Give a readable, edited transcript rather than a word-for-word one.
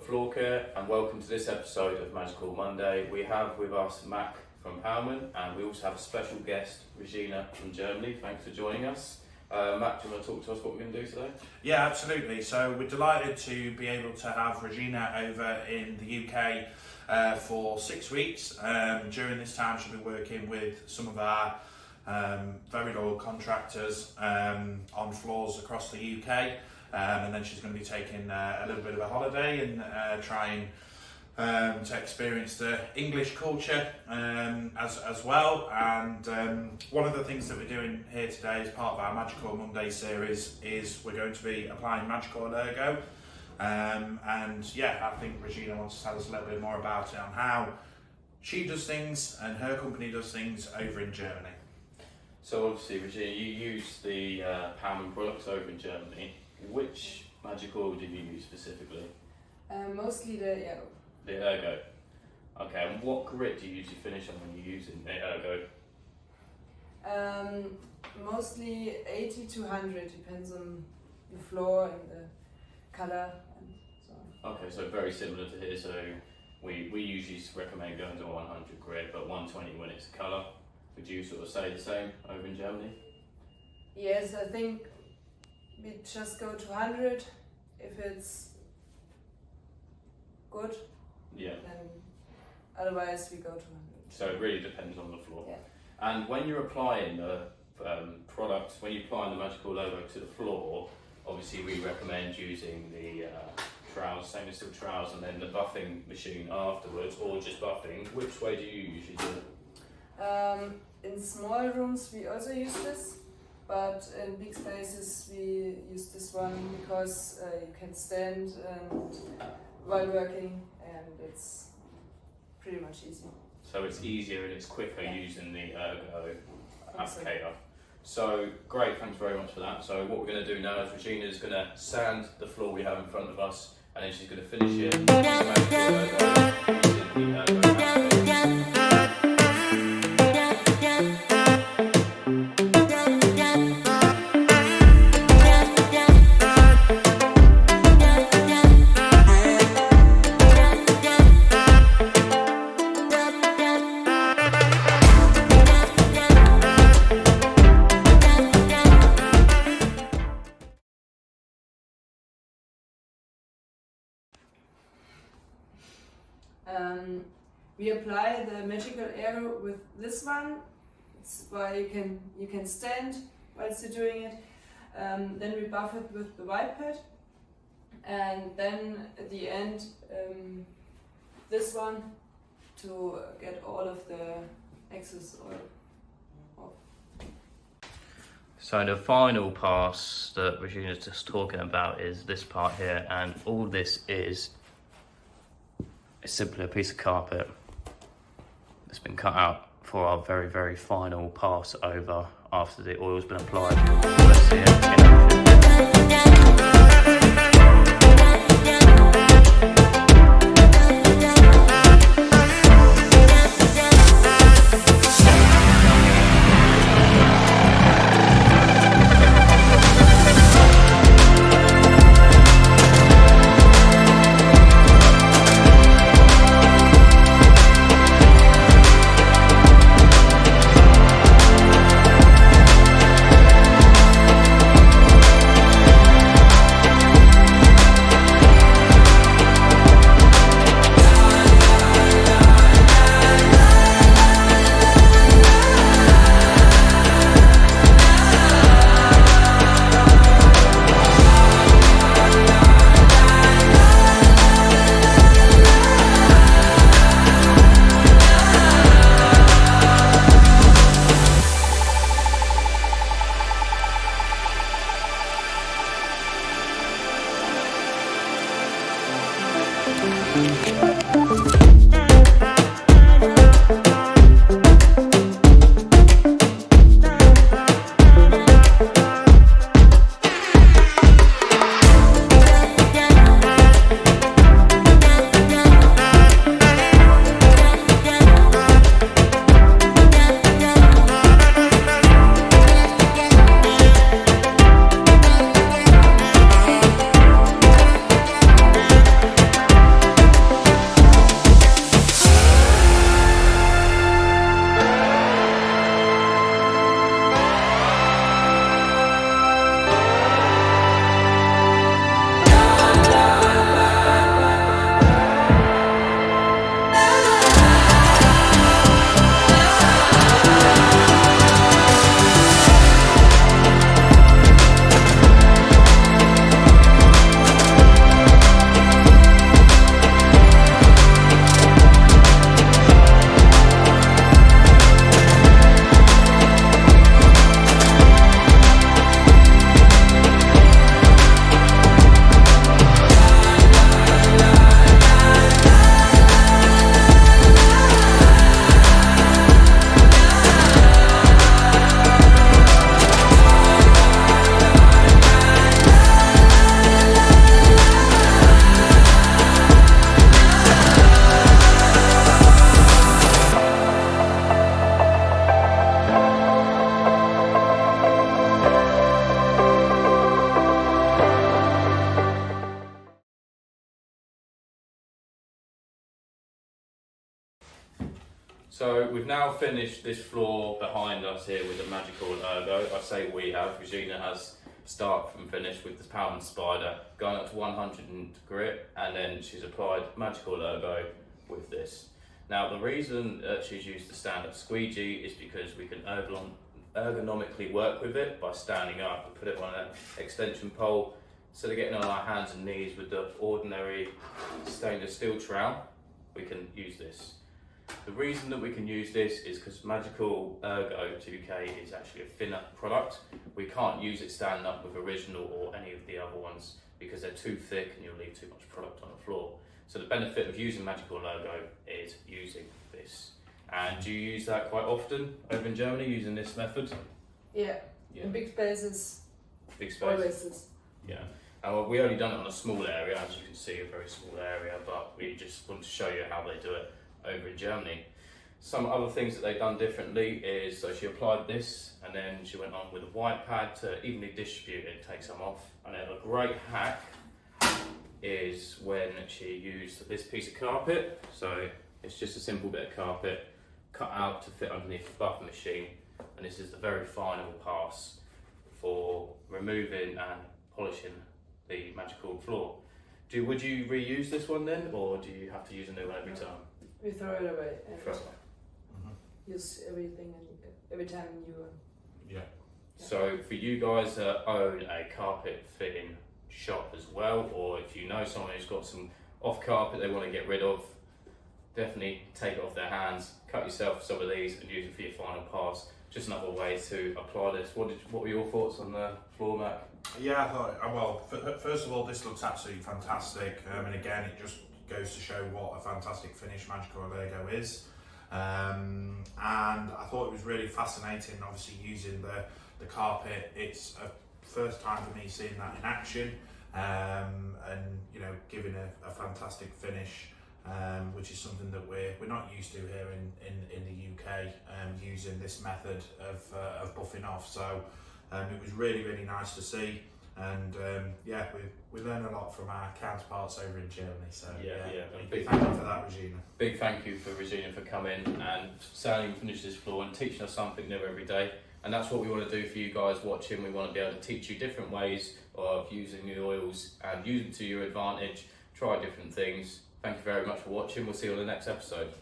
Floor Care, and welcome to this episode of Magic Oil Monday. We have with us Mac from Pallmann, and we also have a special guest, Regina from Germany. Thanks for joining us. Mac, do you want to talk to us what we're going to do today? Yeah, absolutely. So we're delighted to be able to have Regina over in the UK for 6 weeks. During this time, she'll be working with some of our very loyal contractors on floors across the UK. And then she's going to be taking a little bit of a holiday and trying to experience the English culture as well. And one of the things that we're doing here today as part of our Magic Oil Monday series is we're going to be applying Magic Oil Ergo. And yeah, I think Regina wants to tell us a little bit more about it, on how she does things and her company does things over in Germany. So obviously, Regina, you use the Pallmann products over in Germany. Which magic oil do you use specifically? Mostly the Ergo. The Ergo. Okay, and what grit do you usually finish on when you're using the Ergo? Mostly 80 to 100, depends on the floor and the colour and so on. Okay, so very similar to here. So we usually recommend going to 100 grit, but 120 when it's colour. Would you sort of say the same over in Germany? Yes, I think we just go to 100 if it's good. Yeah. Then otherwise we go to 100. So it really depends on the floor. Yeah. And when you're applying the products, when you're applying the Magic Oil Ergo to the floor, obviously we recommend using the trowels, stainless steel trowels, and then the buffing machine afterwards, or just buffing. Which way do you usually do it? In small rooms we also use this, but in big spaces we use this one because you can stand while working, and it's pretty much easy. So it's easier and it's quicker using the Ergo Awesome. applicator. So great, thanks very much for that. So what we're going to do now is Regina is going to sand the floor we have in front of us, and then she's going to finish it with the Magic Oil Ergo using the Ergo applicator. We apply the Magic Oil Ergo with this one. It's why you can stand whilst you're doing it. Then we buff it with the white pad, and then at the end this one to get all of the excess oil off. So the final pass that Regina's just talking about is this part here, and all this is simply a piece of carpet that's been cut out for our very, very final pass over after the oil's been applied. Let's see it in action. So we've now finished this floor behind us here with the Magic Oil Ergo. I say we have, Regina has start from finish with the Pallmann Spider, going up to 100 in grit, and then she's applied Magic Oil Ergo with this. Now the reason that she's used the stand-up squeegee is because we can ergonomically work with it by standing up. We put it on an extension pole, instead of getting on our hands and knees with the ordinary stainless steel trowel, we can use this. The reason that we can use this is because Magical Ergo 2K is actually a thinner product. We can't use it standing up with original or any of the other ones because they're too thick and you'll leave too much product on the floor. So the benefit of using Magical Ergo is using this. And do you use that quite often over in Germany, using this method? Yeah. In big spaces. Big space. Always is. Yeah. And we only done it on a small area, as you can see, a very small area, but we just want to show you how they do it over in Germany. Some other things that they've done differently is, so she applied this and then she went on with a white pad to evenly distribute it, take some off. And then a great hack is when she used this piece of carpet. So it's just a simple bit of carpet cut out to fit underneath the buffer machine. And this is the very final pass for removing and polishing the magical floor. Would you reuse this one then, or do you have to use a new one every time? We throw it away and Throw it. use everything and every time new one. Yeah. So for you guys that own a carpet fitting shop as well, or if you know someone who's got some off carpet they want to get rid of, definitely take it off their hands, cut yourself some of these and use it for your final pass. Just another way to apply this. What were your thoughts on the floor mat? Yeah, I thought, well, first of all, this looks absolutely fantastic. And again, it just goes to show what a fantastic finish Magic Oil Ergo is. And I thought it was really fascinating, obviously using the carpet. It's a first time for me seeing that in action, and you know, giving a fantastic finish, which is something that we're not used to here in the UK, using this method of buffing off. So it was really nice to see. And yeah, we learn a lot from our counterparts over in Germany. So Yeah. big thank you for that, Regina. Big thank you for Regina for coming and saying finish this floor and teaching us something new every day. And that's what we want to do for you guys watching. We want to be able to teach you different ways of using the oils and use them to your advantage. Try different things. Thank you very much for watching. We'll see you on the next episode.